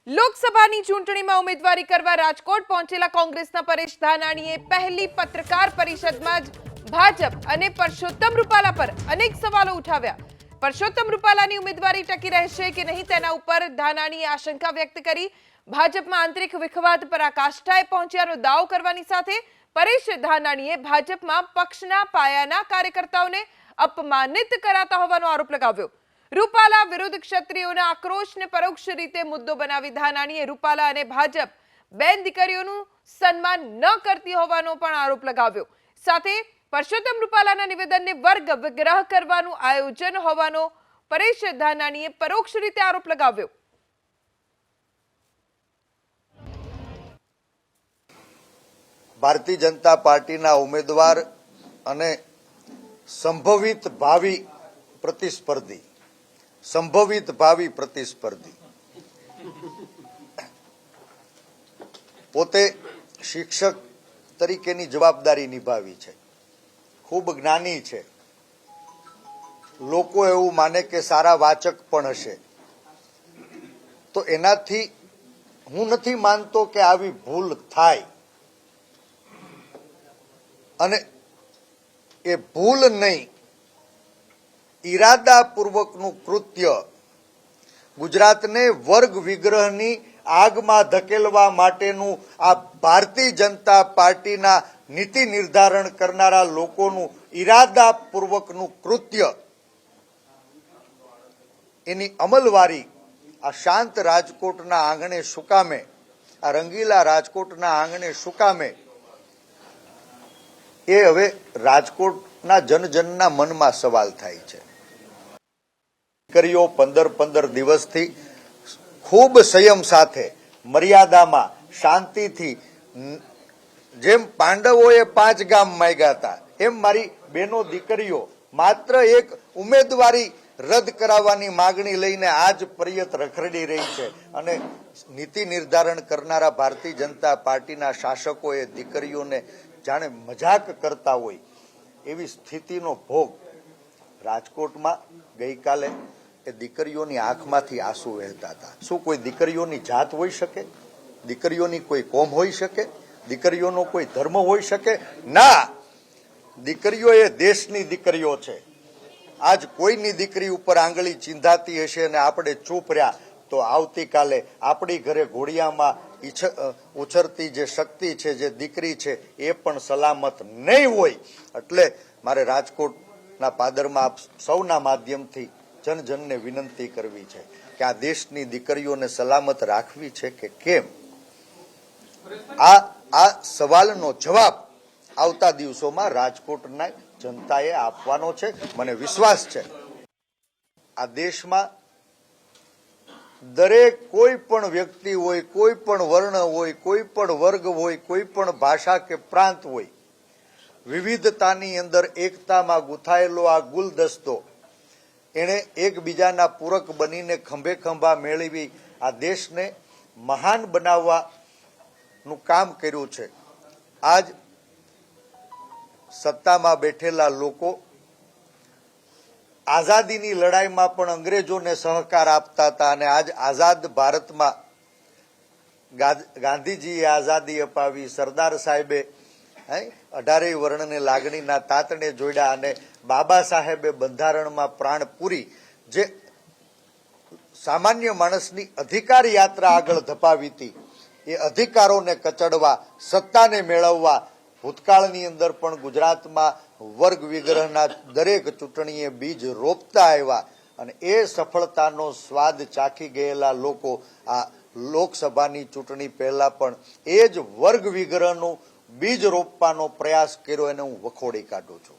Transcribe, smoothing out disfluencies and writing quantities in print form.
લોકસભાની ચૂંટણીમાં ઉમેદવારી કરવા રાજકોટ પહોંચેલા કોંગ્રેસના પરેશ ધાનાણીએ પહેલી પત્રકાર પરિષદમાં જ ભાજપ અને પરસોત્તમ રૂપાલા પર અનેક સવાલો ઉઠાવ્યા. પરસોત્તમ રૂપાલાની ઉમેદવારી ટકી રહેશે કે નહીં તેના ઉપર ધાનાણીએ આશંકા વ્યક્ત કરી. ભાજપમાં આંતરિક વિખવાદ પરાકાષ્ઠાએ પહોંચ્યાનો દાવો કરવાની સાથે પરેશ ધાનાણીએ ભાજપમાં પક્ષના પાયાના કાર્યકર્તાઓને અપમાનિત કરાતા હોવાનો આરોપ લગાવ્યો. રૂપાલા વિરુદ્ધ ક્ષત્રિયોના આક્રોશને પરોક્ષ રીતે મુદ્દો બનાવી ધાનાણીએ રૂપાલા અને ભાજપ બેન દીકરીઓનું સન્માન ન કરતી હોવાનો પણ આરોપ લગાવ્યો. સાથે પરસોત્તમ રૂપાલાના નિવેદનને વર્ગ વિગ્રહ કરવાનું આયોજન હોવાનો પરેશ ધાનાણીએ પરોક્ષ રીતે આરોપ લગાવ્યો. ભારતીય જનતા પાર્ટીના ઉમેદવાર અને સંભવિત ભાવિ પ્રતિસ્પર્ધી પોતે શિક્ષક તરીકેની જવાબદારી નિભાવી છે, ખૂબ જ્ઞાની છે, લોકો એવું માને કે સારા વાચક પણ હશે. તો એનાથી હું નથી માનતો કે આવી ભૂલ થાય, અને એ ભૂલ નહીં, ઈરાદાપૂર્વકનું કૃત્ય ગુજરાતને વર્ગ વિગ્રહની આગમાં ધકેલવા માટેનું આ ભારતીય જનતા પાર્ટીના નીતિ નિર્ધારણ કરનારા લોકોનું ઈરાદાપૂર્વકનું કૃત્ય, એની અમલવારી આ શાંત રાજકોટના આંગણે શું કામે, આ રંગીલા રાજકોટના આંગણે શું કામે, એ હવે રાજકોટના જનજનના મનમાં સવાલ થાય છે. દીકરીઓ 15 દિવસથી ખૂબ સંયમ સાથે, મર્યાદામાં, શાંતિથી, જેમ પાંડવોએ 5 ગામ માંગ્યા હતા એમ મારી બહેનો દીકરીઓ માત્ર એક ઉમેદવારી રદ કરાવવાની માગણી લઈને આજ પર્યત રખડી રહી છે. અને નીતિ નિર્ધારણ કરનારા ભારતીય જનતા પાર્ટીના શાસકોએ દીકરીઓને જાણે મજાક કરતા હોય એવી સ્થિતિનો ભોગ રાજકોટમાં ગઈકાલે એ દીકરીઓની આંખમાંથી આંસુ વહેતા હતા. શું કોઈ દીકરીઓની જાત હોઈ શકે? દીકરીઓની કોઈ કોમ હોઈ શકે? દીકરીઓનો કોઈ ધર્મ હોઈ શકે? ના, દીકરીઓ એ દેશની દીકરીઓ છે. આજ કોઈની દીકરી ઉપર આંગળી ચીંધાતી હશે અને આપણે ચૂપ રહ્યા તો આવતીકાલે આપણી ઘરે ઘોડિયામાં ઉછરતી જે શક્તિ છે, જે દીકરી છે, એ પણ સલામત નહીં હોય. એટલે મારે રાજકોટના પાદરમાં આપ સૌના માધ્યમથી જનજનને વિનંતી કરવી છે કે આ દેશની દીકરીઓને સલામત રાખવી છે કે કેમ, આ સવાલનો જવાબ આવતા દિવસોમાં રાજકોટના જનતાએ આપવાનો છે. મને વિશ્વાસ છે આ દેશમાં દરેક કોઈ પણ વ્યક્તિ હોય, કોઈ પણ વર્ણ હોય, કોઈ પણ વર્ગ હોય, કોઈ પણ ભાષા કે પ્રાંત હોય, વિવિધતાની અંદર એકતામાં ગૂંથાયેલો આ ગુલદસ્તો એણે એકબીજાના પૂરક બનીને ખંભે ખંભા મેળવી આ દેશને મહાન બનાવવાનું કામ કર્યું છે. આજ સત્તામાં બેઠેલા લોકો આઝાદીની લડાઈમાં પણ અંગ્રેજોને સહકાર આપતા હતા, અને આજ આઝાદ ભારતમાં ગાંધીજીએ આઝાદી અપાવી, સરદાર સાહેબે 18 વર્ણને લાગણીના તાતણે જોડ્યા, અને બાબા સાહેબે બંધારણમાં પ્રાણ પૂરી જે સામાન્ય માણસની અધિકાર યાત્રા આગળ ધપાવી હતી, એ અધિકારોને કચડવા, સત્તાને મેળવવા ભૂતકાળની અંદર પણ ગુજરાતમાં વર્ગ વિગ્રહના દરેક ચૂંટણીએ બીજ રોપતા આવ્યા. અને એ સફળતાનો સ્વાદ ચાખી ગયેલા લોકો આ લોકસભાની ચૂંટણી પહેલા પણ એ જ વર્ગ વિગ્રહનું બીજ રોપવાનો પ્રયાસ કર્યો, એને હું વખોડી કાઢું છું.